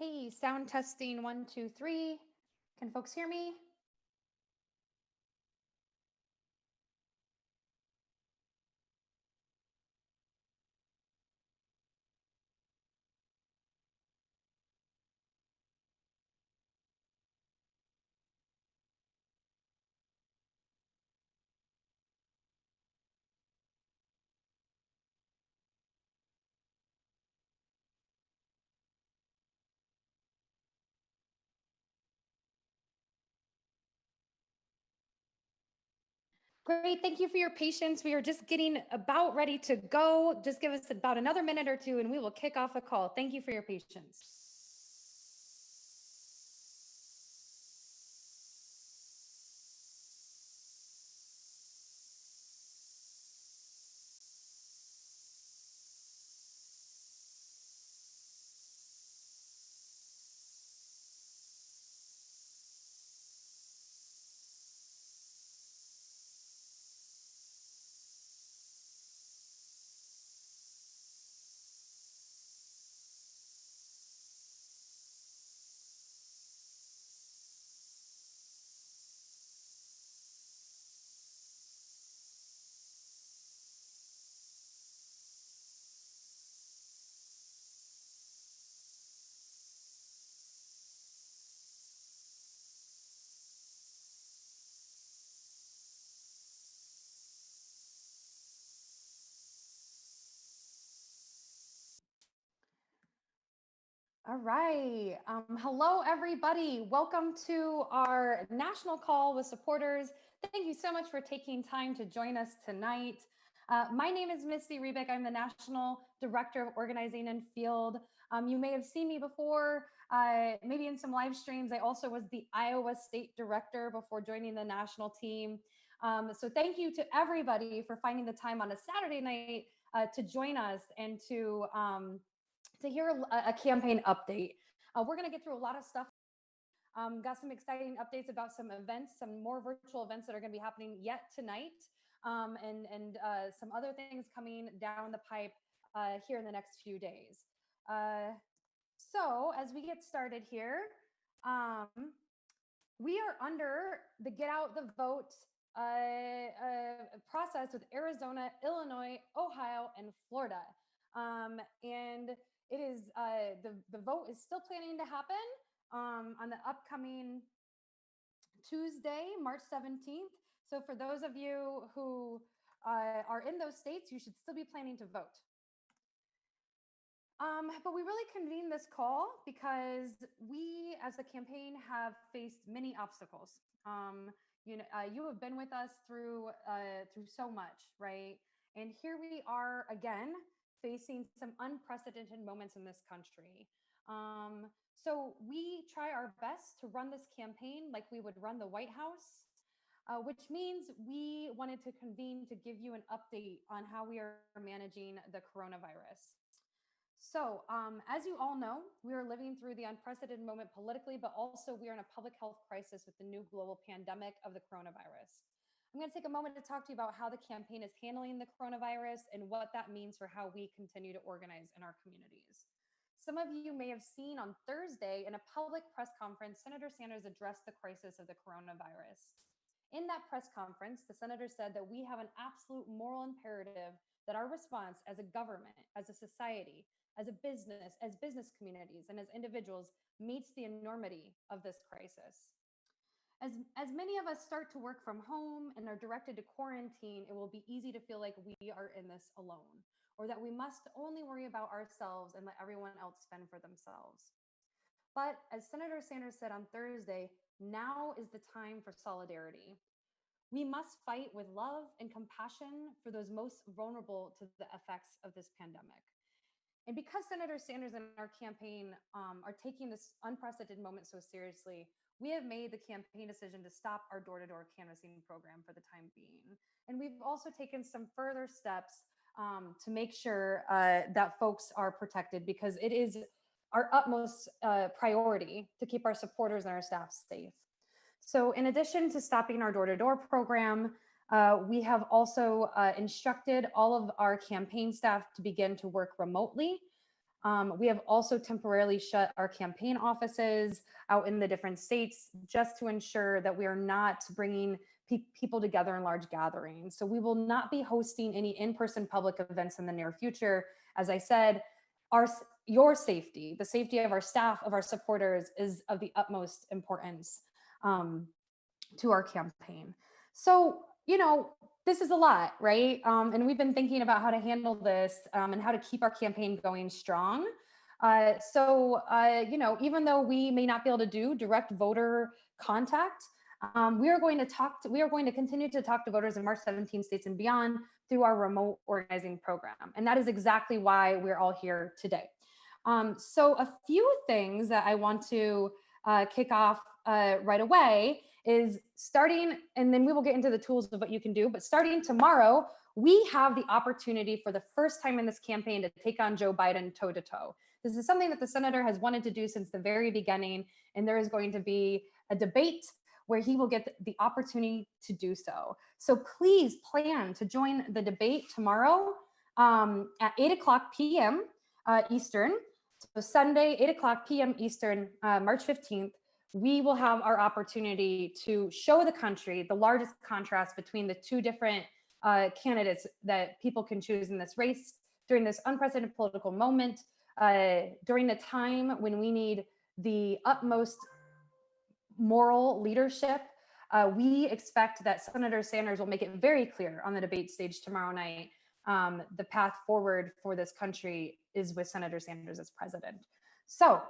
Hey, sound testing one, two, three. Can folks hear me? Great. Thank you for your patience. We are just getting about ready to go. Just give us about another minute or two and we will kick off the call. Thank you for your patience. All right. Hello, everybody. Welcome to our national call with supporters. Thank you so much for taking time to join us tonight. My name is Misty Rebick. I'm the National Director of Organizing and Field. You may have seen me before, maybe in some live streams. I also was the Iowa State Director before joining the national team. So thank you to everybody for finding the time on a Saturday night to join us and to hear a campaign update. We're going to get through a lot of stuff. Got some exciting updates about some events, some more virtual events that are going to be happening yet tonight, and some other things coming down the pipe here in the next few days. So as we get started here, we are under the Get Out the Vote process with Arizona, Illinois, Ohio, and Florida. And it is the vote is still planning to happen on the upcoming Tuesday, March 17th. So for those of you who are in those states, you should still be planning to vote. But we really convened this call because we, as a campaign, have faced many obstacles. You have been with us through so much, right? And here we are again, facing some unprecedented moments in this country. So we try our best to run this campaign like we would run the White House, which means we wanted to convene to give you an update on how we are managing the coronavirus. So, as you all know, we are living through the unprecedented moment politically, but also we are in a public health crisis with the new global pandemic of the coronavirus. I'm going to take a moment to talk to you about how the campaign is handling the coronavirus and what that means for how we continue to organize in our communities. Some of you may have seen on Thursday in a public press conference, Senator Sanders addressed the crisis of the coronavirus. In that press conference, the senator said that we have an absolute moral imperative that our response as a government, as a society, as business communities, and as individuals meets the enormity of this crisis. As many of us start to work from home and are directed to quarantine, it will be easy to feel like we are in this alone, or that we must only worry about ourselves and let everyone else fend for themselves. But as Senator Sanders said on Thursday, now is the time for solidarity. We must fight with love and compassion for those most vulnerable to the effects of this pandemic. And because Senator Sanders and our campaign are taking this unprecedented moment so seriously, we have made the campaign decision to stop our door-to-door canvassing program for the time being. And we've also taken some further steps to make sure that folks are protected, because it is our utmost priority to keep our supporters and our staff safe. So in addition to stopping our door-to-door program, we have also instructed all of our campaign staff to begin to work remotely. We have also temporarily shut our campaign offices out in the different states just to ensure that we are not bringing people together in large gatherings. So we will not be hosting any in-person public events in the near future. As I said, your safety, the safety of our staff, of our supporters, is of the utmost importance to our campaign. So, this is a lot, right? And we've been thinking about how to handle this and how to keep our campaign going strong. Even though we may not be able to do direct voter contact, we are going to continue to talk to voters in March 17 states and beyond through our remote organizing program. And that is exactly why we're all here today. So a few things that I want to kick off right away is starting, and then we will get into the tools of what you can do, but starting tomorrow, we have the opportunity for the first time in this campaign to take on Joe Biden toe to toe. This is something that the senator has wanted to do since the very beginning, and there is going to be a debate where he will get the opportunity to do so. So please plan to join the debate tomorrow at 8:00 p.m. Eastern. So Sunday, 8:00 p.m. Eastern, March 15th, we will have our opportunity to show the country the largest contrast between the two different candidates that people can choose in this race during this unprecedented political moment, during a time when we need the utmost moral leadership. We expect that Senator Sanders will make it very clear on the debate stage tomorrow night. The path forward for this country is with Senator Sanders as president. So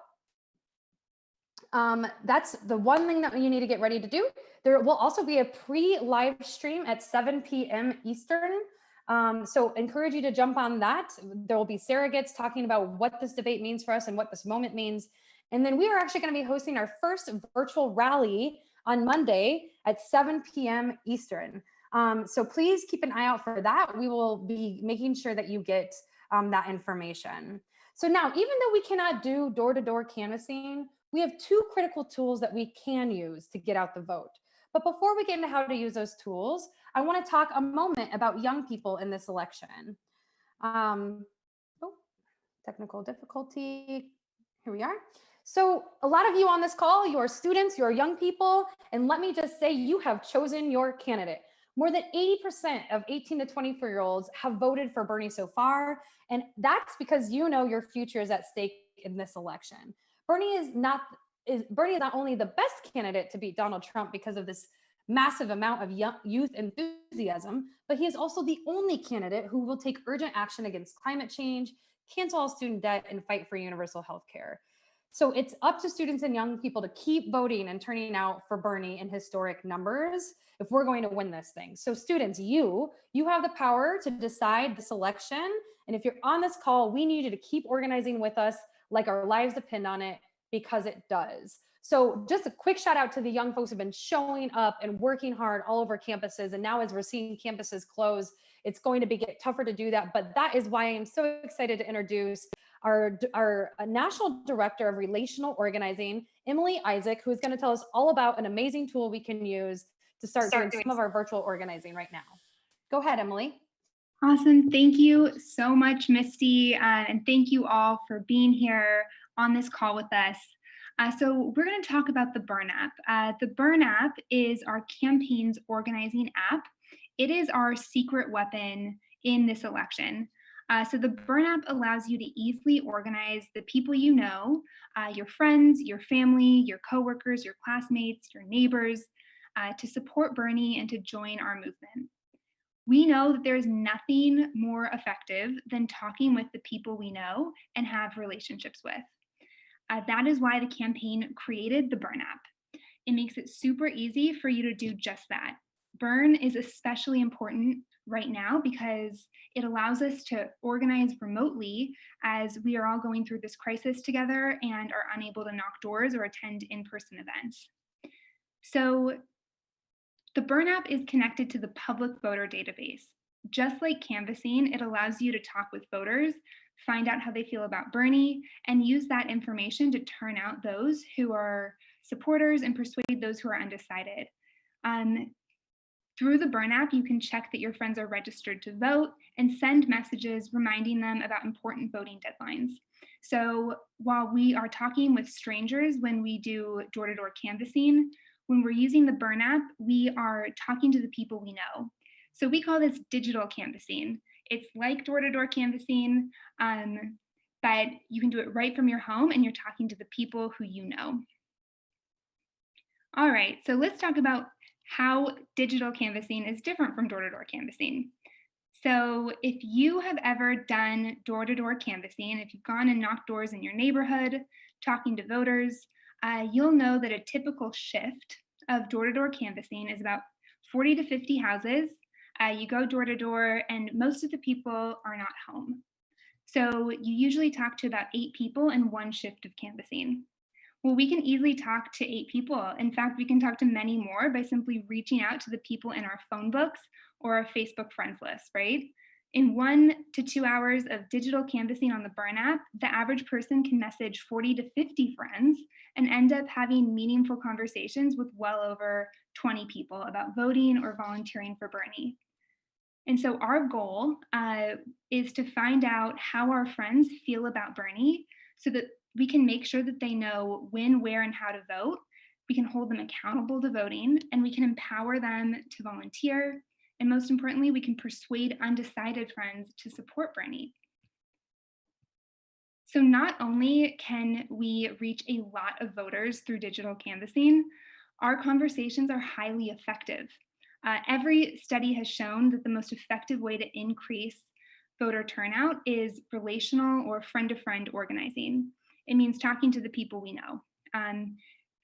that's the one thing that you need to get ready to do. There will also be a pre-live stream at 7 p.m. Eastern. So encourage you to jump on that. There will be surrogates talking about what this debate means for us and what this moment means. And then we are actually going to be hosting our first virtual rally on Monday at 7 p.m. Eastern. So please keep an eye out for that. We will be making sure that you get that information. So now, even though we cannot do door-to-door canvassing, we have two critical tools that we can use to get out the vote. But before we get into how to use those tools, I want to talk a moment about young people in this election. Technical difficulty. Here we are. So a lot of you on this call, you are students, you are young people, and let me just say you have chosen your candidate. More than 80% of 18 to 24-year-olds have voted for Bernie so far, and that's because you know your future is at stake in this election. Bernie is not only the best candidate to beat Donald Trump because of this massive amount of youth enthusiasm, but he is also the only candidate who will take urgent action against climate change, cancel all student debt, and fight for universal health care. So it's up to students and young people to keep voting and turning out for Bernie in historic numbers if we're going to win this thing. So students, you have the power to decide this election. And if you're on this call, we need you to keep organizing with us like our lives depend on it, because it does. So just a quick shout out to the young folks who've been showing up and working hard all over campuses. And now as we're seeing campuses close, it's going to get tougher to do that. But that is why I'm so excited to introduce our National Director of Relational Organizing, Emily Isaac, who's going to tell us all about an amazing tool we can use to start doing some of our virtual organizing right now. Go ahead, Emily. Awesome. Thank you so much, Misty. And thank you all for being here on this call with us. So we're going to talk about the Bern app. The Bern app is our campaign's organizing app. It is our secret weapon in this election. So the Bern app allows you to easily organize the people you know, your friends, your family, your coworkers, your classmates, your neighbors, to support Bernie and to join our movement. We know that there's nothing more effective than talking with the people we know and have relationships with. That is why the campaign created the Bern app. It makes it super easy for you to do just that. Bern is especially important right now because it allows us to organize remotely as we are all going through this crisis together and are unable to knock doors or attend in-person events. So the Bern app is connected to the public voter database. Just like canvassing, it allows you to talk with voters, find out how they feel about Bernie, and use that information to turn out those who are supporters and persuade those who are undecided. Through the Bern app, you can check that your friends are registered to vote and send messages reminding them about important voting deadlines. So while we are talking with strangers when we do door-to-door canvassing, when we're using the Bern app, we are talking to the people we know. So we call this digital canvassing. It's like door-to-door canvassing, but you can do it right from your home and you're talking to the people who you know. All right, so let's talk about how digital canvassing is different from door-to-door canvassing. So if you have ever done door-to-door canvassing, if you've gone and knocked doors in your neighborhood, talking to voters, you'll know that a typical shift of door-to-door canvassing is about 40 to 50 houses. You go door to door and most of the people are not home. So you usually talk to about 8 people in one shift of canvassing. Well, we can easily talk to 8 people. In fact, we can talk to many more by simply reaching out to the people in our phone books or our Facebook friends list, right? In 1 to 2 hours of digital canvassing on the Bern app, the average person can message 40 to 50 friends and end up having meaningful conversations with well over 20 people about voting or volunteering for Bernie. And so our goal is to find out how our friends feel about Bernie so that we can make sure that they know when, where, and how to vote. We can hold them accountable to voting, and we can empower them to volunteer. And most importantly, we can persuade undecided friends to support Bernie. So not only can we reach a lot of voters through digital canvassing, our conversations are highly effective. Every study has shown that the most effective way to increase voter turnout is relational or friend-to-friend organizing. It means talking to the people we know.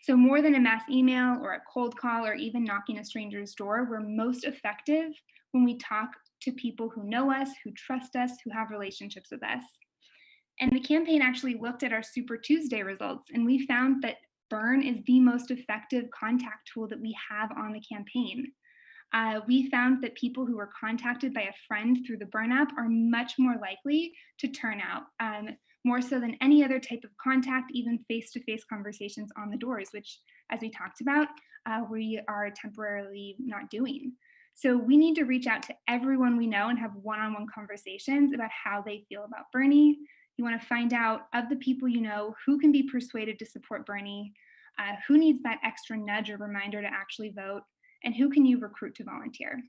So more than a mass email or a cold call or even knocking a stranger's door, we're most effective when we talk to people who know us, who trust us, who have relationships with us. And the campaign actually looked at our Super Tuesday results, and we found that Bern is the most effective contact tool that we have on the campaign. We found that people who were contacted by a friend through the Bern app are much more likely to turn out, more so than any other type of contact, even face-to-face conversations on the doors, which, as we talked about, we are temporarily not doing. So we need to reach out to everyone we know and have one-on-one conversations about how they feel about Bernie. You want to find out of the people you know who can be persuaded to support Bernie, who needs that extra nudge or reminder to actually vote, and who can you recruit to volunteer.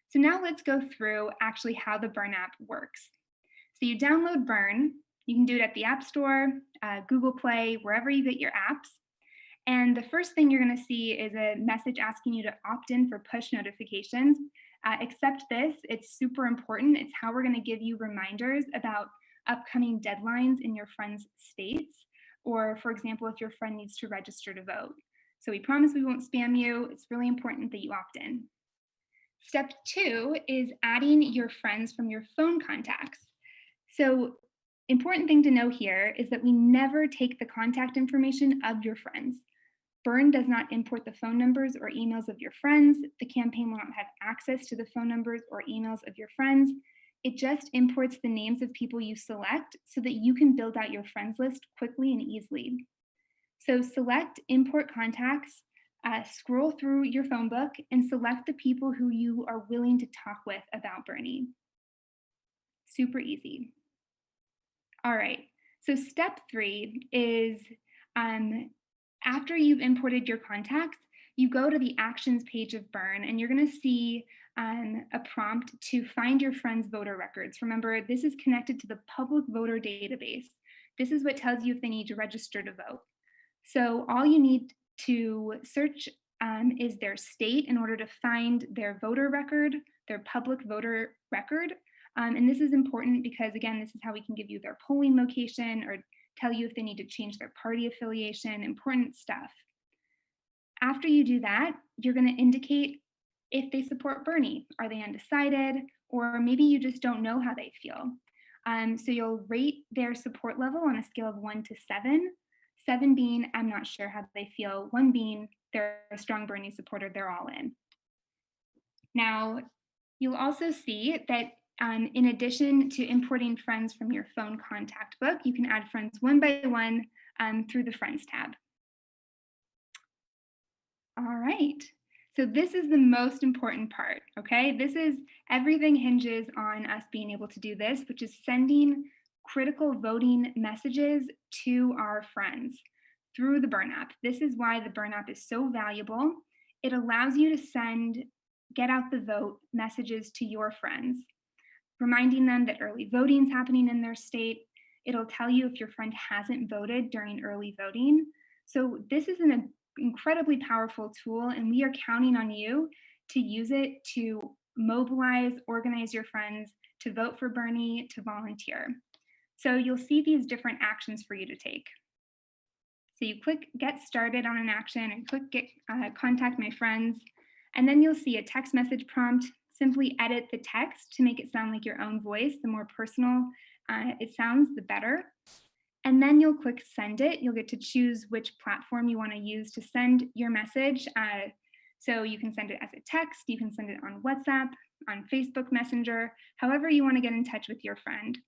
So now let's go through actually how the Bern app works. So you download Bern. You can do it at the App Store, Google Play, wherever you get your apps. And the first thing you're going to see is a message asking you to opt in for push notifications. Accept this. It's super important. It's how we're going to give you reminders about upcoming deadlines in your friend's states, or for example, if your friend needs to register to vote. So we promise we won't spam you. It's really important that you opt in. Step 2 is adding your friends from your phone contacts. So important thing to know here is that we never take the contact information of your friends. Bern does not import the phone numbers or emails of your friends. The campaign will not have access to the phone numbers or emails of your friends. It just imports the names of people you select so that you can build out your friends list quickly and easily. So select import contacts, scroll through your phone book, and select the people who you are willing to talk with about Bernie. Super easy. All right, so step 3 is after you've imported your contacts, you go to the actions page of Bern and you're going to see a prompt to find your friend's voter records. Remember, this is connected to the public voter database. This is what tells you if they need to register to vote. So all you need to search is their state in order to find their voter record, their public voter record. And this is important because, again, this is how we can give you their polling location or tell you if they need to change their party affiliation, important stuff. After you do that, you're going to indicate if they support Bernie. Are they undecided? Or maybe you just don't know how they feel. So you'll rate their support level on a scale of 1 to 7. 7 being, I'm not sure how they feel. 1 being, they're a strong Bernie supporter, they're all in. Now, you'll also see that in addition to importing friends from your phone contact book, you can add friends one by one through the Friends tab. All right, So this is the most important part, okay? Everything hinges on us being able to do this, which is sending critical voting messages to our friends through the Bern app. This is why the Bern app is so valuable. It allows you to send get out the vote messages to your friends, reminding them that early voting is happening in their state. It'll tell you if your friend hasn't voted during early voting. So this is an incredibly powerful tool, and we are counting on you to use it to mobilize, organize your friends to vote for Bernie, to volunteer. So you'll see these different actions for you to take. So you click Get Started on an action and click Contact My Friends, and then you'll see a text message prompt. Simply edit the text to make it sound like your own voice. The more personal it sounds, the better. And then you'll click Send It. You'll get to choose which platform you want to use to send your message. So you can send it as a text, you can send it on WhatsApp, on Facebook Messenger, however you want to get in touch with your friend.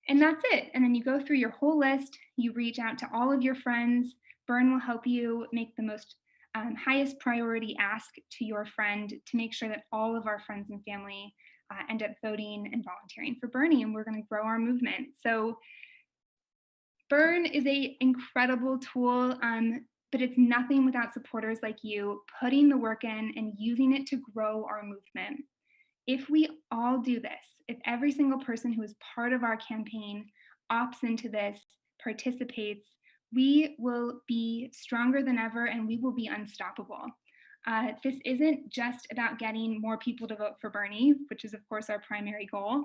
And that's it. And then you go through your whole list, you reach out to all of your friends. Bern will help you make the most highest priority ask to your friend to make sure that all of our friends and family end up voting and volunteering for Bernie, and we're going to grow our movement. So Bern is an incredible tool, but it's nothing without supporters like you putting the work in and using it to grow our movement. If we all do this, if every single person who is part of our campaign opts into this, participates, we will be stronger than ever and we will be unstoppable. This isn't just about getting more people to vote for Bernie, which is of course our primary goal.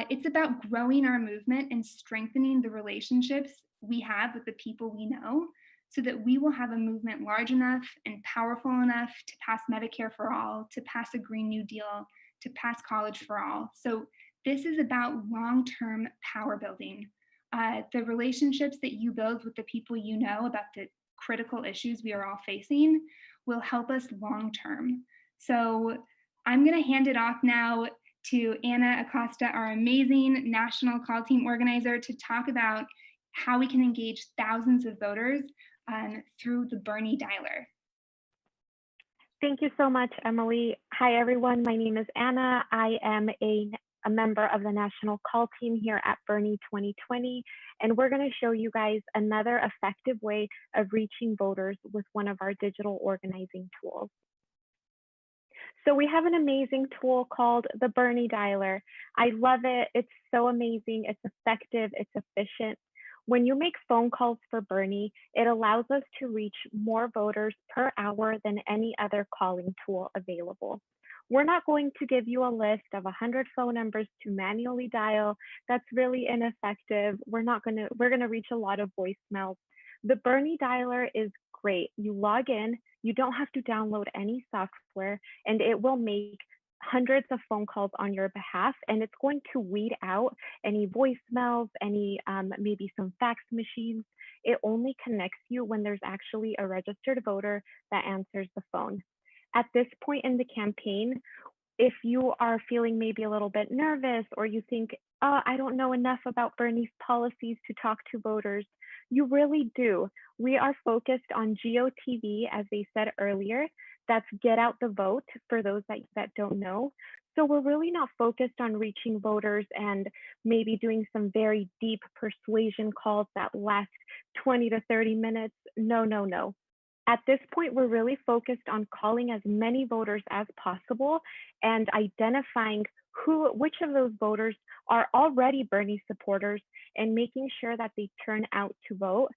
It's about growing our movement and strengthening the relationships we have with the people we know so that we will have a movement large enough and powerful enough to pass Medicare for all, to pass a Green New Deal, to pass college for all. So this is about long-term power building. The relationships that you build with the people you know about the critical issues we are all facing will help us long-term. So I'm gonna hand it off now to Anna Acosta, our amazing national call team organizer, to talk about how we can engage thousands of voters through the Bernie Dialer. Thank you so much, Emily. Hi, everyone. My name is Anna. I am a member of the national call team here at Bernie 2020, and we're going to show you guys another effective way of reaching voters with one of our digital organizing tools. So we have an amazing tool called the Bernie Dialer. I love it. It's so amazing. It's effective. It's efficient. When you make phone calls for Bernie, it allows us to reach more voters per hour than any other calling tool available. We're not going to give you a list of 100 phone numbers to manually dial. That's really ineffective. We're going to reach a lot of voicemails. The Bernie Dialer is great. You log in, you don't have to download any software, and it will make hundreds of phone calls on your behalf, and it's going to weed out any voicemails, any maybe some fax machines. It only connects you when there's actually a registered voter that answers the phone. At this point in the campaign, if you are feeling maybe a little bit nervous or you think, oh, I don't know enough about Bernie's policies to talk to voters, you really do. We are focused on GOTV, as they said earlier. That's get out the vote for those that don't know. So we're really not focused on reaching voters and maybe doing some very deep persuasion calls that last 20 to 30 minutes. No, no, no. At this point, we're really focused on calling as many voters as possible and identifying which of those voters are already Bernie supporters and making sure that they turn out to vote.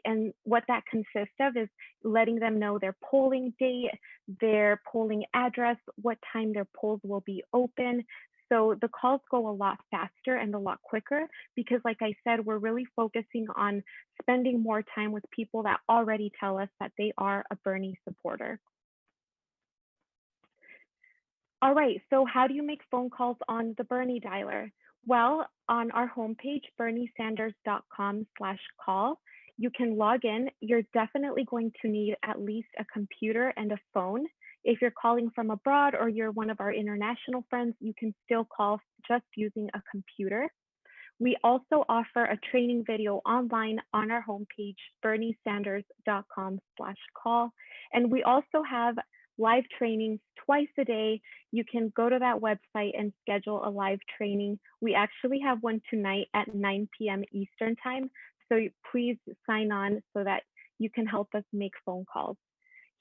And what that consists of is letting them know their polling date, their polling address, what time their polls will be open. So the calls go a lot faster and a lot quicker because, like I said, we're really focusing on spending more time with people that already tell us that they are a Bernie supporter. All right, so how do you make phone calls on the Bernie Dialer? Well, on our homepage, berniesanders.com/call, you can log in. You're definitely going to need at least a computer and a phone. If you're calling from abroad or you're one of our international friends, you can still call just using a computer. We also offer a training video online on our homepage, berniesanders.com/call. And we also have live trainings twice a day. You can go to that website and schedule a live training. We actually have one tonight at 9 p.m. Eastern time. So please sign on so that you can help us make phone calls.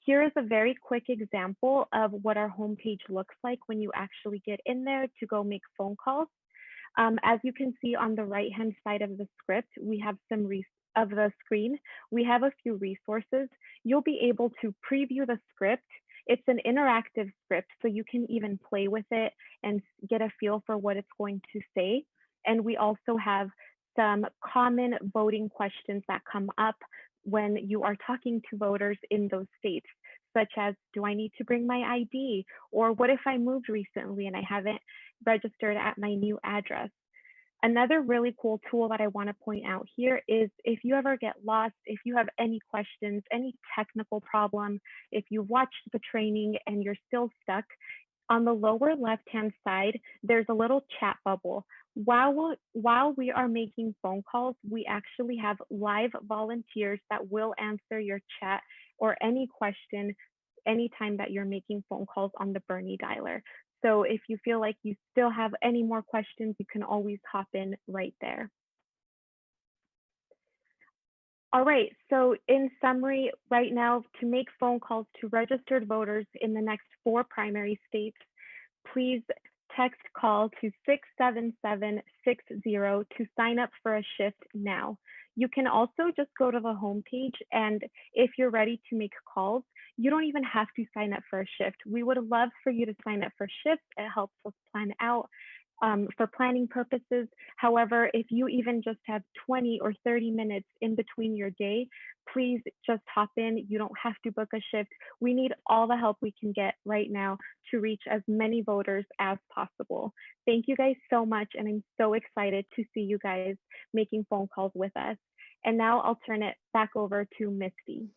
Here is a very quick example of what our homepage looks like when you actually get in there to go make phone calls. As you can see on the right-hand side of the script, we have some of the screen. We have a few resources. You'll be able to preview the script. It's an interactive script, so you can even play with it and get a feel for what it's going to say. And we also have some common voting questions that come up when you are talking to voters in those states, such as, do I need to bring my ID? Or what if I moved recently and I haven't registered at my new address? Another really cool tool that I want to point out here is if you ever get lost, if you have any questions, any technical problem, if you watched the training and you're still stuck, on the lower left-hand side, there's a little chat bubble. While we are making phone calls, we actually have live volunteers that will answer your chat or any question anytime that you're making phone calls on the Bernie dialer. So if you feel like you still have any more questions, you can always hop in right there. All right, so in summary, right now, to make phone calls to registered voters in the next 4 primary states, please text call to 67760 to sign up for a shift now. You can also just go to the homepage, and if you're ready to make calls, you don't even have to sign up for a shift. We would love for you to sign up for shifts. It helps us plan out for planning purposes. However, if you even just have 20 or 30 minutes in between your day, please just hop in. You don't have to book a shift. We need all the help we can get right now to reach as many voters as possible. Thank you guys so much, and I'm so excited to see you guys making phone calls with us. And now I'll turn it back over to Misty.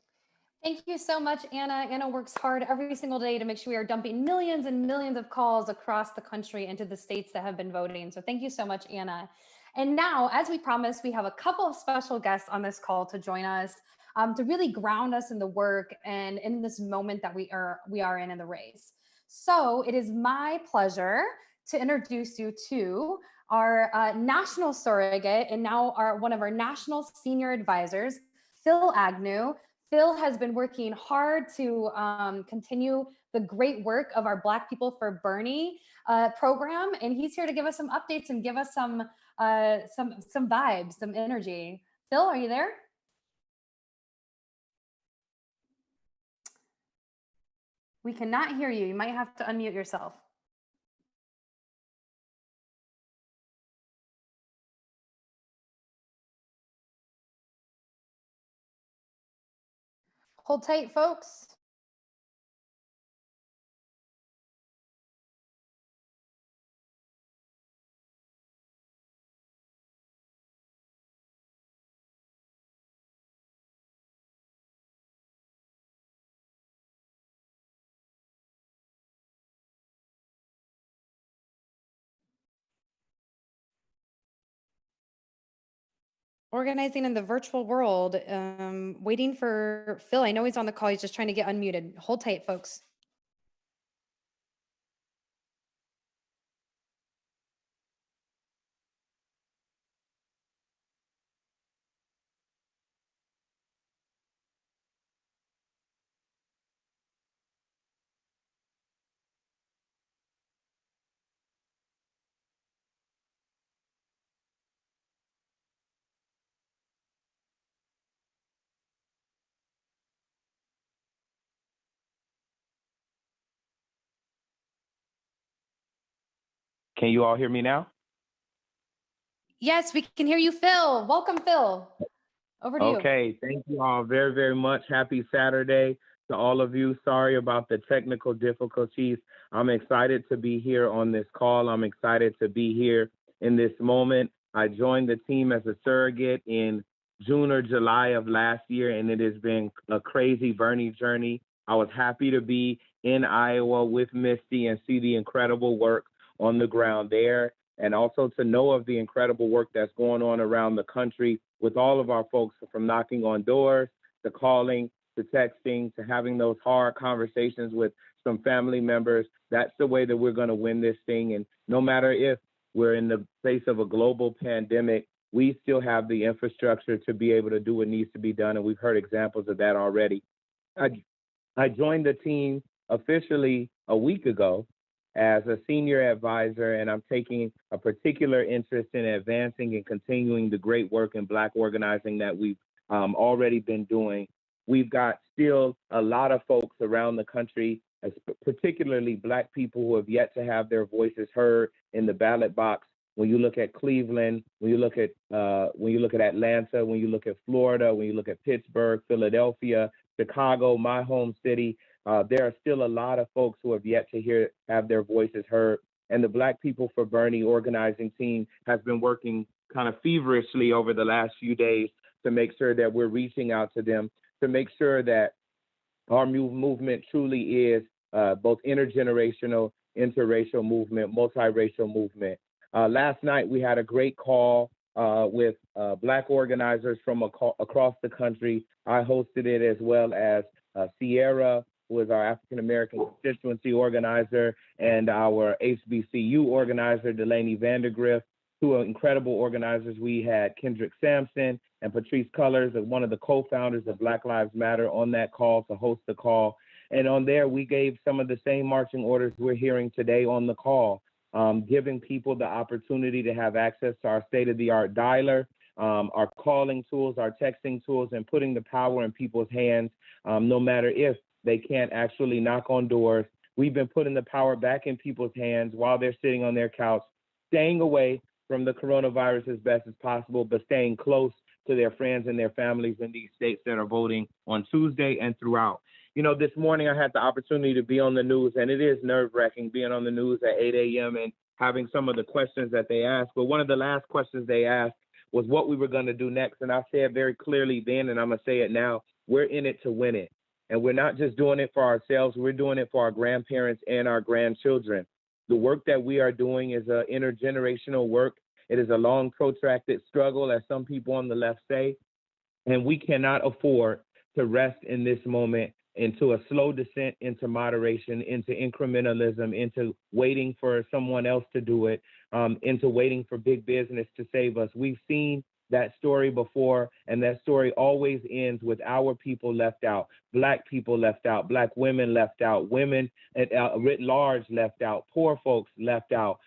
Thank you so much, Anna. Anna works hard every single day to make sure we are dumping millions and millions of calls across the country into the states that have been voting. So thank you so much, Anna. And now, as we promised, we have a couple of special guests on this call to join us to really ground us in the work and in this moment that we are in the race. So it is my pleasure to introduce you to our national surrogate and now one of our national senior advisors, Phil Agnew. Phil has been working hard to continue the great work of our Black People for Bernie program, and he's here to give us some updates and give us some vibes, some energy. Phil, are you there? We cannot hear you. You might have to unmute yourself. Hold tight, folks. Organizing in the virtual world, waiting for Phil. I know he's on the call. He's just trying to get unmuted. Hold tight, folks. Can you all hear me now? Yes, we can hear you, Phil. Welcome, Phil. Over to you. Okay, thank you all very, very much. Happy Saturday to all of you. Sorry about the technical difficulties. I'm excited to be here on this call. I'm excited to be here in this moment. I joined the team as a surrogate in June or July of last year, and it has been a crazy Bernie journey. I was happy to be in Iowa with Misty and see the incredible work on the ground there. and also to know of the incredible work that's going on around the country with all of our folks, from knocking on doors to calling to texting to having those hard conversations with some family members. That's the way that we're going to win this thing. And no matter if we're in the face of a global pandemic, we still have the infrastructure to be able to do what needs to be done. And we've heard examples of that already. I joined the team officially a week ago as a senior advisor, and I'm taking a particular interest in advancing and continuing the great work in Black organizing that we've already been doing. We've got still a lot of folks around the country, particularly Black people, who have yet to have their voices heard in the ballot box. When you look at Cleveland, when you look at Atlanta, when you look at Florida, when you look at Pittsburgh, Philadelphia, Chicago, my home city, there are still a lot of folks who have yet to have their voices heard. And the Black People for Bernie organizing team has been working kind of feverishly over the last few days to make sure that we're reaching out to them, to make sure that our movement truly is both intergenerational, interracial movement, multiracial movement. Last night, we had a great call with Black organizers from across the country. I hosted it, as well as Sierra, who is our African American constituency organizer, and our HBCU organizer, Delaney Vandergrift. Two incredible organizers. We had Kendrick Sampson and Patrice Cullors, one of the co-founders of Black Lives Matter, on that call to host the call. And on there, we gave some of the same marching orders we're hearing today on the call, giving people the opportunity to have access to our state-of-the-art dialer, our calling tools, our texting tools, and putting the power in people's hands, no matter if they can't actually knock on doors. We've been putting the power back in people's hands while they're sitting on their couch, staying away from the coronavirus as best as possible, but staying close to their friends and their families in these states that are voting on Tuesday and throughout. You know, this morning I had the opportunity to be on the news, and it is nerve-wracking being on the news at 8 a.m. and having some of the questions that they asked. But one of the last questions they asked was what we were going to do next. And I said very clearly then, and I'm going to say it now, we're in it to win it. And we're not just doing it for ourselves, we're doing it for our grandparents and our grandchildren. The work that we are doing is an intergenerational work. It is a long, protracted struggle, as some people on the left say, and we cannot afford to rest in this moment into a slow descent into moderation, into incrementalism, into waiting for someone else to do it, into waiting for big business to save us. We've seen that story before, and that story always ends with our people left out, Black people left out, Black women left out, women writ large left out, poor folks left out.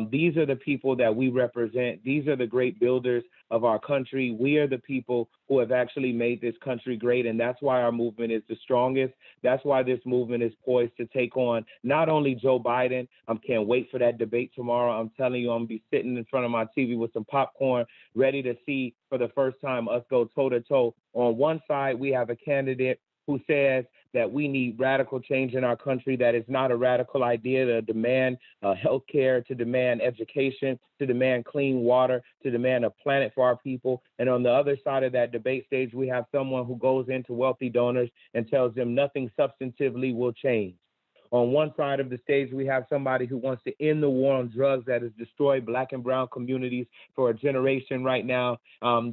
These are the people that we represent. These are the great builders of our country. We are the people who have actually made this country great, and that's why our movement is the strongest. That's why this movement is poised to take on not only Joe Biden. I can't wait for that debate tomorrow. I'm telling you, I'm going to be sitting in front of my TV with some popcorn, ready to see for the first time us go toe-to-toe. On one side, we have a candidate who says that we need radical change in our country. That is not a radical idea to demand health care, to demand education, to demand clean water, to demand a planet for our people. And on the other side of that debate stage, we have someone who goes into wealthy donors and tells them nothing substantively will change. On one side of the stage, we have somebody who wants to end the war on drugs that has destroyed Black and brown communities for a generation right now,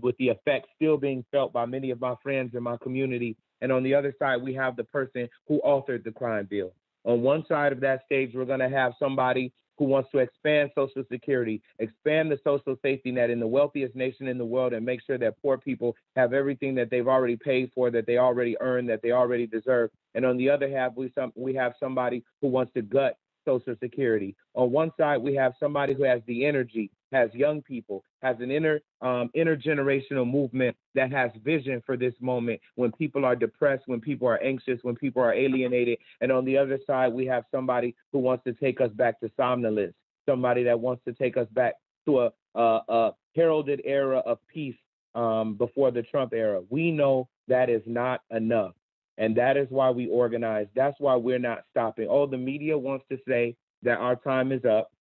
with the effects still being felt by many of my friends in my community. And on the other side, we have the person who authored the crime bill. On one side of that stage, we're going to have somebody who wants to expand Social Security, expand the social safety net in the wealthiest nation in the world, and make sure that poor people have everything that they've already paid for, that they already earned, that they already deserve. And on the other hand, we have somebody who wants to gut Social Security. On one side, we have somebody who has the energy, has young people, has an intergenerational movement that has vision for this moment when people are depressed, when people are anxious, when people are alienated. And on the other side, we have somebody who wants to take us back to somnolence, somebody that wants to take us back to a heralded era of peace before the Trump era. We know that is not enough. And that is why we organize. That's why we're not stopping. Oh, the media wants to say that our time is up,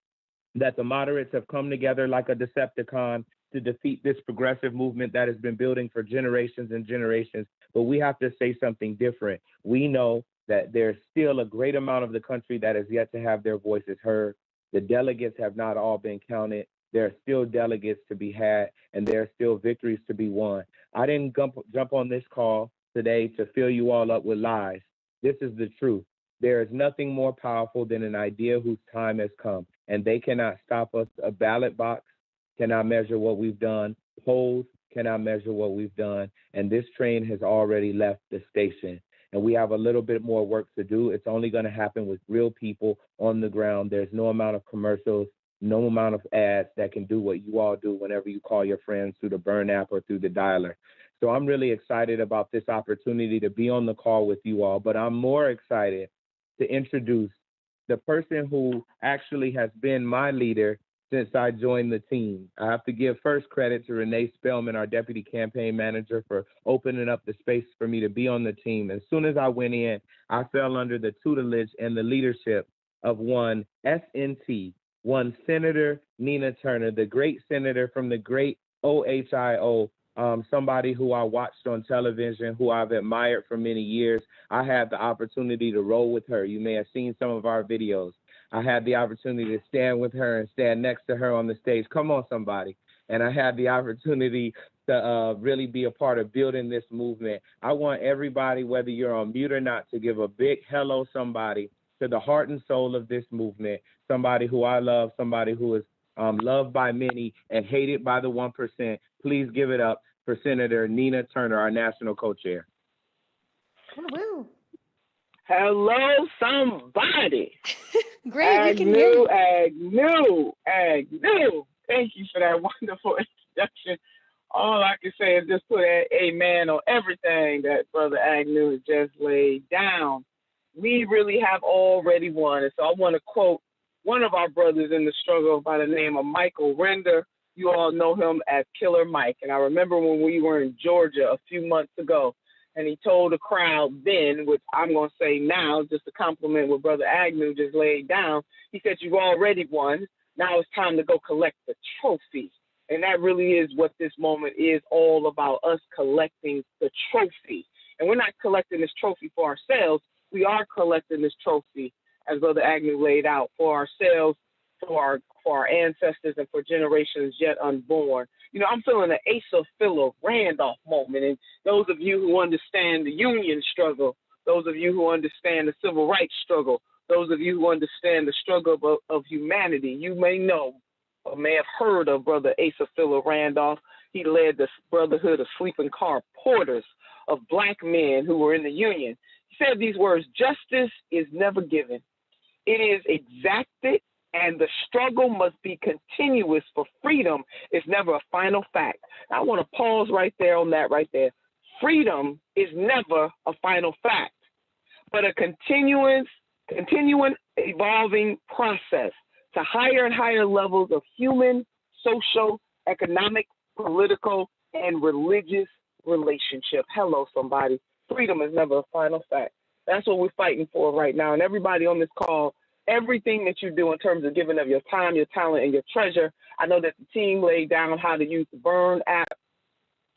that the moderates have come together like a Decepticon to defeat this progressive movement that has been building for generations and generations. But we have to say something different. We know that there's still a great amount of the country that is yet to have their voices heard. The delegates have not all been counted. There are still delegates to be had, and there are still victories to be won. I didn't jump on this call today to fill you all up with lies. This is the truth. There is nothing more powerful than an idea whose time has come, and they cannot stop us. A ballot box cannot measure what we've done. Polls cannot measure what we've done, and this train has already left the station. And we have a little bit more work to do. It's only going to happen with real people on the ground. There's no amount of commercials, no amount of ads that can do what you all do whenever you call your friends through the Bern app or through the dialer. So I'm really excited about this opportunity to be on the call with you all, but I'm more excited to introduce the person who actually has been my leader since I joined the team. I have to give first credit to Renee Spellman, our deputy campaign manager, for opening up the space for me to be on the team. As soon as I went in, I fell under the tutelage and the leadership of one SNT, one Senator Nina Turner, the great senator from the great OHIO, somebody who I watched on television, who I've admired for many years. I had the opportunity to roll with her. You may have seen some of our videos. I had the opportunity to stand with her and stand next to her on the stage. Come on, somebody. And I had the opportunity to really be a part of building this movement. I want everybody, whether you're on mute or not, to give a big hello, somebody, to the heart and soul of this movement, somebody who I love, somebody who is loved by many and hated by the 1%. Please give it up for Senator Nina Turner, our national co-chair. Woo-woo. Hello, somebody. Great, we can hear you. Agnew. Thank you for that wonderful introduction. All I can say is just put an amen on everything that Brother Agnew has just laid down. We really have already won. And so I want to quote one of our brothers in the struggle by the name of Michael Render. You all know him as Killer Mike. And I remember when we were in Georgia a few months ago, and he told the crowd then, which I'm going to say now, just to compliment what Brother Agnew just laid down, he said, you've already won. Now it's time to go collect the trophy. And that really is what this moment is all about, us collecting the trophy. And we're not collecting this trophy for ourselves. We are collecting this trophy, as Brother Agnew laid out, for ourselves, for our ancestors, and for generations yet unborn. You know, I'm feeling an Asa Philo Randolph moment. And those of you who understand the union struggle, those of you who understand the civil rights struggle, those of you who understand the struggle of humanity, you may know or may have heard of Brother Asa Philo Randolph. He led the Brotherhood of Sleeping Car Porters, of Black men who were in the Union. He said these words: justice is never given. It is exacted, and the struggle must be continuous, for freedom is never a final fact. I want to pause right there on that right there. Freedom is never a final fact, but a continuing evolving process to higher and higher levels of human, social, economic, political, and religious relationship. Hello, somebody. Freedom is never a final fact. That's what we're fighting for right now. And everybody on this call, everything that you do in terms of giving of your time, your talent, and your treasure. I know that the team laid down how to use the Bern app.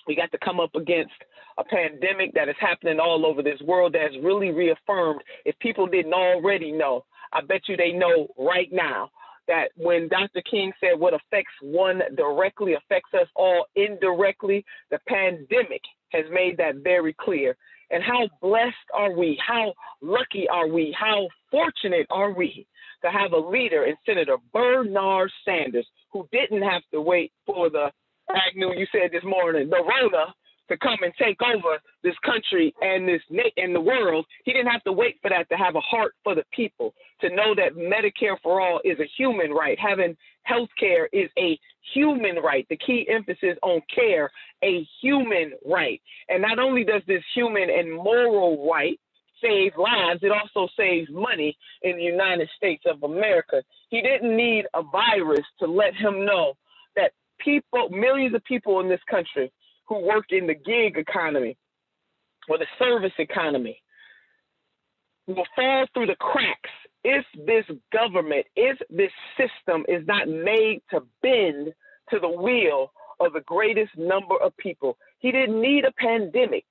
We got to come up against a pandemic that is happening all over this world that has really reaffirmed, if people didn't already know, I bet you they know right now, that when Dr. King said what affects one directly affects us all indirectly, the pandemic has made that very clear. And how blessed are we? How lucky are we? How fortunate are we to have a leader in Senator Bernard Sanders, who didn't have to wait for the Agnew, you said this morning, the Rona, to come and take over this country and the world. He didn't have to wait for that, to have a heart for the people, to know that Medicare for all is a human right. Having health care is a human right. The key emphasis on care, a human right. And not only does this human and moral right save lives, it also saves money in the United States of America. He didn't need a virus to let him know that people, millions of people in this country who work in the gig economy or the service economy will fall through the cracks if this government, if this system is not made to bend to the will of the greatest number of people. He didn't need a pandemic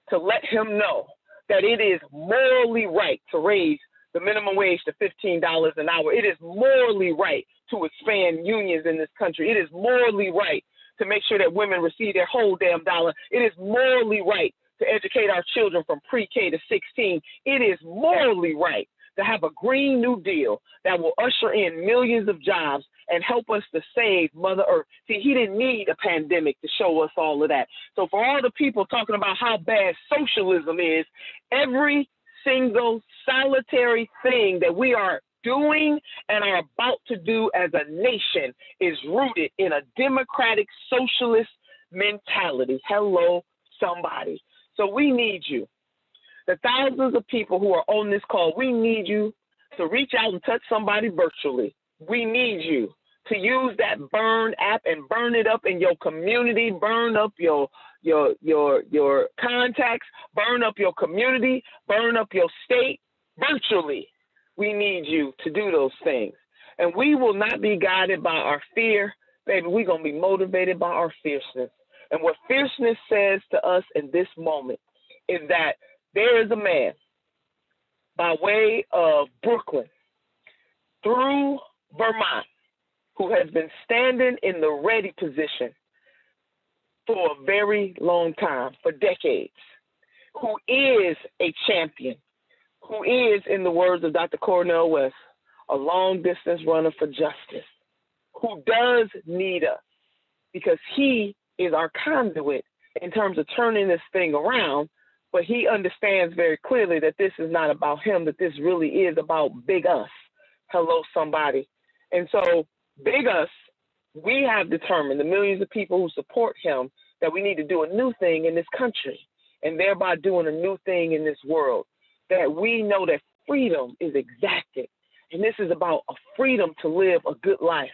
to let him know that it is morally right to raise the minimum wage to $15 an hour. It is morally right to expand unions in this country. It is morally right to make sure that women receive their whole damn dollar. It is morally right to educate our children from pre-K to 16. It is morally right to have a Green New Deal that will usher in millions of jobs and help us to save Mother Earth. See, he didn't need a pandemic to show us all of that. So for all the people talking about how bad socialism is, every single solitary thing that we are doing and are about to do as a nation is rooted in a democratic socialist mentality. Hello, somebody. So we need you. The thousands of people who are on this call, we need you to reach out and touch somebody virtually. We need you to use that Bern app and burn it up in your community, burn up your contacts, burn up your community, burn up your state virtually. We need you to do those things. And we will not be guided by our fear. Baby, we're going to be motivated by our fierceness. And what fierceness says to us in this moment is that there is a man by way of Brooklyn through Vermont who has been standing in the ready position for a very long time, for decades, who is a champion, who is, in the words of Dr. Cornel West, a long-distance runner for justice, who does need us because he is our conduit in terms of turning this thing around, but he understands very clearly that this is not about him, that this really is about big us. Hello, somebody. And so big us, we have determined, the millions of people who support him, that we need to do a new thing in this country and thereby doing a new thing in this world, that we know that freedom is exacted. And this is about a freedom to live a good life,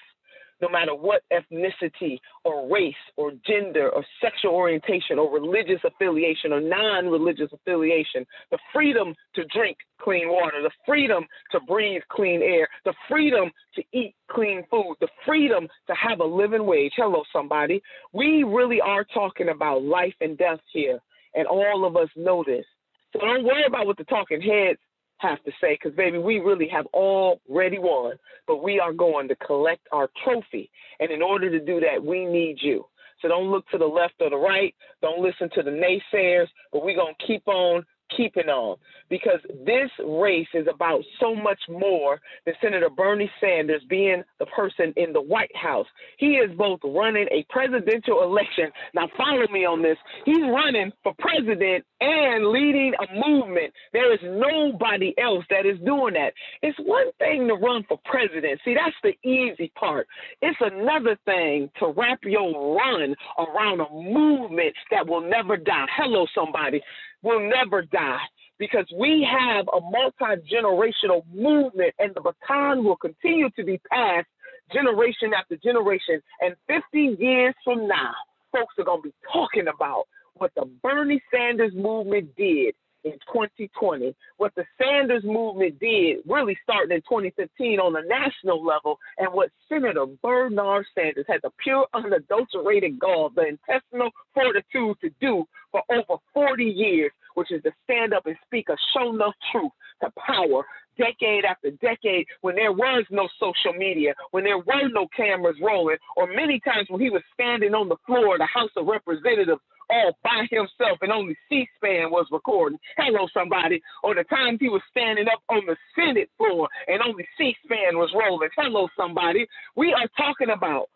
no matter what ethnicity or race or gender or sexual orientation or religious affiliation or non-religious affiliation, the freedom to drink clean water, the freedom to breathe clean air, the freedom to eat clean food, the freedom to have a living wage. Hello, somebody. We really are talking about life and death here, and all of us know this. So don't worry about what the talking heads have to say, because, baby, we really have already won, but we are going to collect our trophy. And in order to do that, we need you. So don't look to the left or the right. Don't listen to the naysayers, but we're going to keep on keeping on, because this race is about so much more than Senator Bernie Sanders being the person in the White House. He is both running a presidential election. Now follow me on this. He's running for president and leading a movement. There is nobody else that is doing that. It's one thing to run for president. See, that's the easy part. It's another thing to wrap your run around a movement that will never die. Hello, somebody. Will never die, because we have a multi-generational movement, and the baton will continue to be passed generation after generation. And 50 years from now, folks are going to be talking about what the Bernie Sanders movement did in 2020, what the Sanders movement did really starting in 2015 on a national level, and what Senator Bernard Sanders had the pure, unadulterated gall, the intestinal fortitude to do for over 40 years, which is to stand up and speak a show enough truth to power decade after decade, when there was no social media, when there were no cameras rolling, or many times when he was standing on the floor of the House of Representatives all by himself and only C-SPAN was recording. Hello, somebody. Or the times he was standing up on the Senate floor and only C-SPAN was rolling. Hello, somebody. We are talking about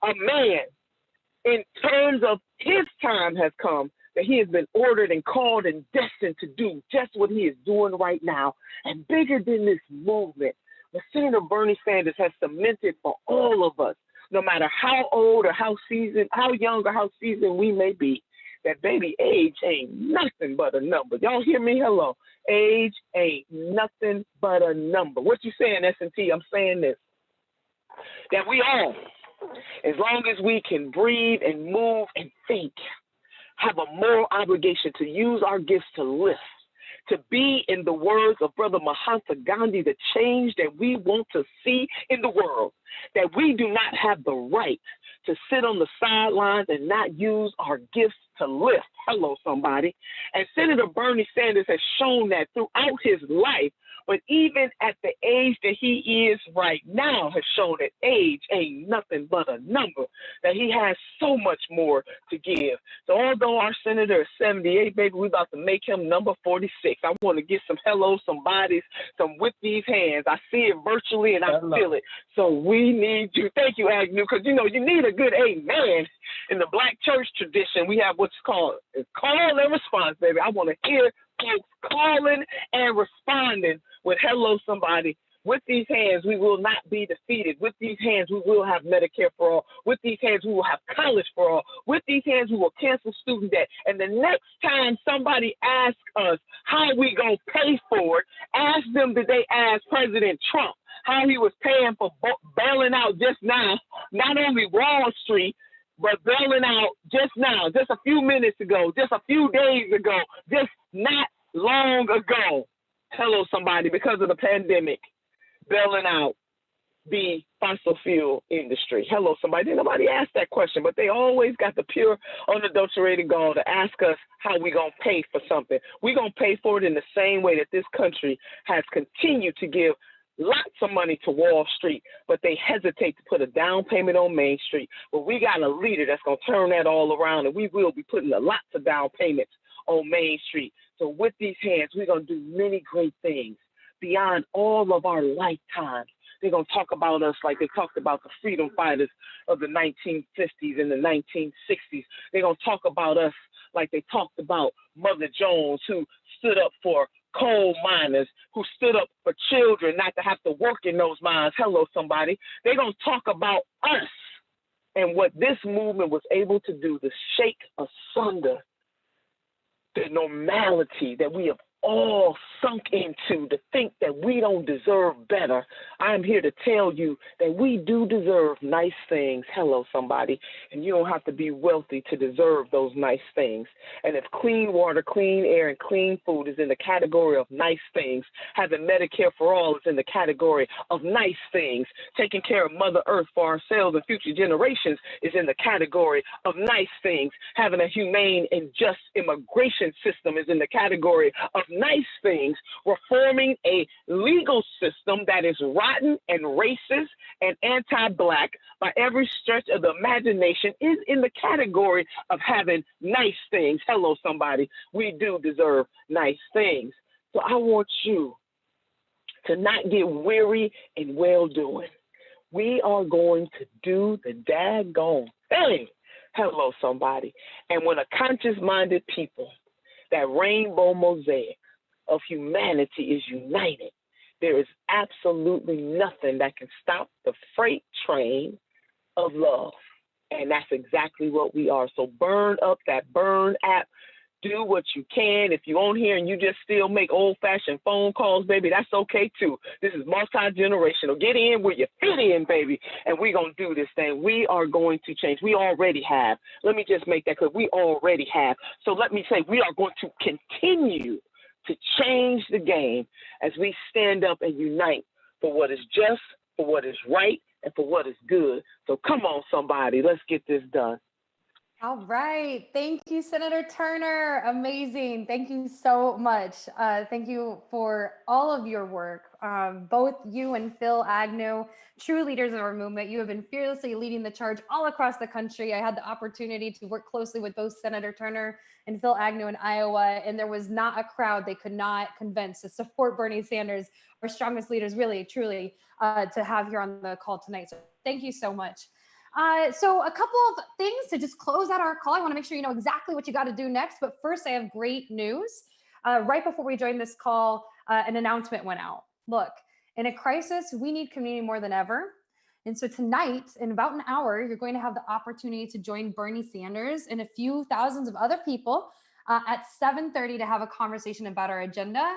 a man, in terms of his time has come, that he has been ordered and called and destined to do just what he is doing right now. And bigger than this movement, what Senator Bernie Sanders has cemented for all of us, no matter how old or how seasoned, how young or how seasoned we may be, that, baby, age ain't nothing but a number. Y'all hear me? Hello. Age ain't nothing but a number. What you saying, S&T? I'm saying this. That we all, as long as we can breathe and move and think, have a moral obligation to use our gifts to lift, to be, in the words of Brother Mahatma Gandhi, the change that we want to see in the world, that we do not have the right to sit on the sidelines and not use our gifts to lift. Hello, somebody. And Senator Bernie Sanders has shown that throughout his life But even at the age that he is right now has shown that age ain't nothing but a number, that he has so much more to give. So although our senator is 78, baby, we about to make him number 46. I want to get some hellos, some bodies, some with these hands. I see it virtually and I feel it. So we need you. Thank you, Agnew, because, you know, you need a good amen. In the Black church tradition, we have what's called call and response, baby. I want to hear folks calling and responding with hello, somebody. With these hands, we will not be defeated. With these hands, we will have Medicare for all. With these hands, we will have college for all. With these hands, we will cancel student debt. And the next time somebody asks us how we going to pay for it, ask them, did they ask President Trump how he was paying for bailing out just now, not only Wall Street, but bailing out just now, just a few minutes ago, just a few days ago, just not long ago. Hello, somebody, because of the pandemic, bailing out the fossil fuel industry. Hello, somebody. Nobody asked that question, but they always got the pure, unadulterated gall to ask us how we going to pay for something. We're going to pay for it in the same way that this country has continued to give lots of money to Wall Street, but they hesitate to put a down payment on Main Street. But we got a leader that's going to turn that all around, and we will be putting lots of down payments on Main Street. So with these hands, we're going to do many great things beyond all of our lifetimes. They're going to talk about us like they talked about the freedom fighters of the 1950s and the 1960s. They're going to talk about us like they talked about Mother Jones, who stood up for coal miners, who stood up for children not to have to work in those mines. Hello, somebody. They're going to talk about us and what this movement was able to do to shake asunder the normality that we have all sunk into, to think that we don't deserve better. I'm here to tell you that we do deserve nice things. Hello, somebody. And you don't have to be wealthy to deserve those nice things. And if clean water, clean air, and clean food is in the category of nice things, having Medicare for all is in the category of nice things, taking care of Mother Earth for ourselves and future generations is in the category of nice things, having a humane and just immigration system is in the category of nice things, reforming a legal system that is rotten and racist and anti-Black by every stretch of the imagination is in the category of having nice things. Hello, somebody. We do deserve nice things. So I want you to not get weary in well-doing. We are going to do the daggone thing. Hello, somebody. And when a conscious-minded people, that rainbow mosaic of humanity is united, there is absolutely nothing that can stop the freight train of love. And that's exactly what we are. So burn up that Bern app. Do what you can. If you're on here and you just still make old-fashioned phone calls, baby, that's okay too. This is multi-generational. Get in where you fit in, baby, and we're going to do this thing. We are going to change. We already have. Let me just make that clear. We already have. So let me say we are going to continue to change the game as we stand up and unite for what is just, for what is right, and for what is good. So come on, somebody. Let's get this done. All right. Thank you, Senator Turner. Amazing. Thank you so much. Thank you for all of your work. Both you and Phil Agnew, true leaders of our movement. You have been fearlessly leading the charge all across the country. I had the opportunity to work closely with both Senator Turner and Phil Agnew in Iowa, and there was not a crowd they could not convince to support Bernie Sanders, our strongest leaders, really, truly, to have here on the call tonight. So thank you so much. So a couple of things to just close out our call. I want to make sure you know exactly what you got to do next. But first, I have great news. Right before we joined this call, an announcement went out. Look, in a crisis, we need community more than ever. And so tonight, in about an hour, you're going to have the opportunity to join Bernie Sanders and a few thousands of other people at 7:30 to have a conversation about our agenda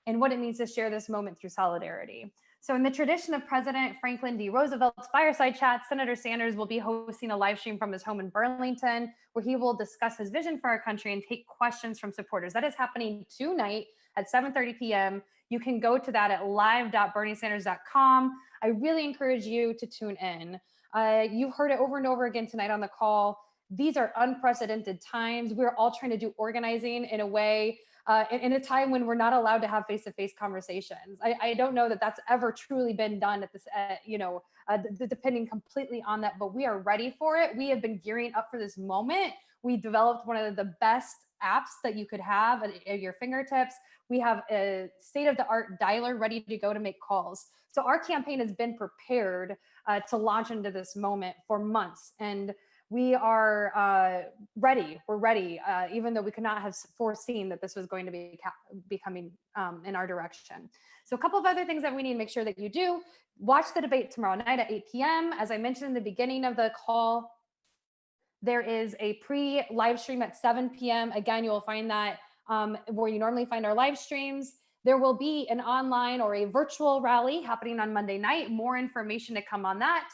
and what it means to share this moment through solidarity. So in the tradition of President Franklin D. Roosevelt's fireside chat, Senator Sanders will be hosting a live stream from his home in Burlington, where he will discuss his vision for our country and take questions from supporters. That is happening tonight at 7:30 p.m. You can go to that at live.berniesanders.com. I really encourage you to tune in. You've heard it over and over again tonight on the call. These are unprecedented times. We're all trying to do organizing in a way in a time when we're not allowed to have face-to-face conversations. I don't know that that's ever truly been done at this, depending completely on that, but we are ready for it. We have been gearing up for this moment. We developed one of the best apps that you could have at your fingertips. We have a state-of-the-art dialer ready to go to make calls. So our campaign has been prepared to launch into this moment for months. And we are ready. We're ready, even though we could not have foreseen that this was going to be coming in our direction. So a couple of other things that we need to make sure that you do. Watch the debate tomorrow night at 8 p.m. As I mentioned in the beginning of the call, there is a pre-live stream at 7 p.m. Again, you will find that where you normally find our live streams. There will be an online or a virtual rally happening on Monday night. More information to come on that.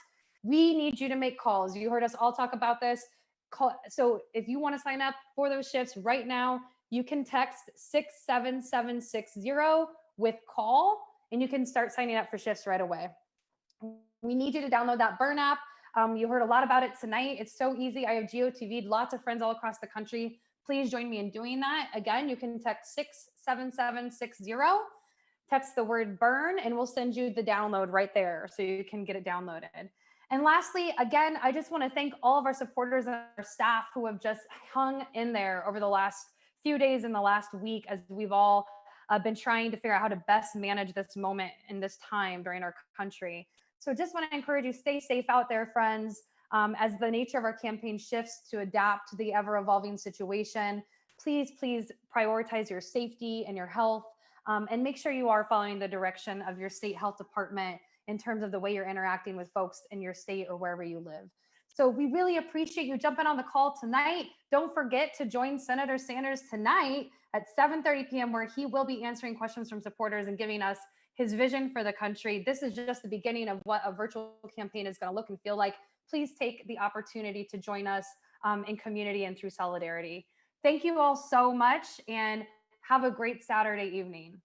We need you to make calls. You heard us all talk about this. So if you want to sign up for those shifts right now, you can text 67760 with call, and you can start signing up for shifts right away. We need you to download that Bern app. You heard a lot about it tonight. It's so easy. I have GOTV'd lots of friends all across the country. Please join me in doing that. Again, you can text 67760, text the word Bern, and we'll send you the download right there so you can get it downloaded. And lastly, again, I just want to thank all of our supporters and our staff who have just hung in there over the last few days and the last week as we've all been trying to figure out how to best manage this moment in this time during our country. So just want to encourage you, stay safe out there, friends. As the nature of our campaign shifts to adapt to the ever-evolving situation, please prioritize your safety and your health, and make sure you are following the direction of your state health department in terms of the way you're interacting with folks in your state or wherever you live. So we really appreciate you jumping on the call tonight. Don't forget to join Senator Sanders tonight at 7:30 p.m. where he will be answering questions from supporters and giving us his vision for the country. This is just the beginning of what a virtual campaign is going to look and feel like. Please take the opportunity to join us in community and through solidarity. Thank you all so much, and have a great Saturday evening.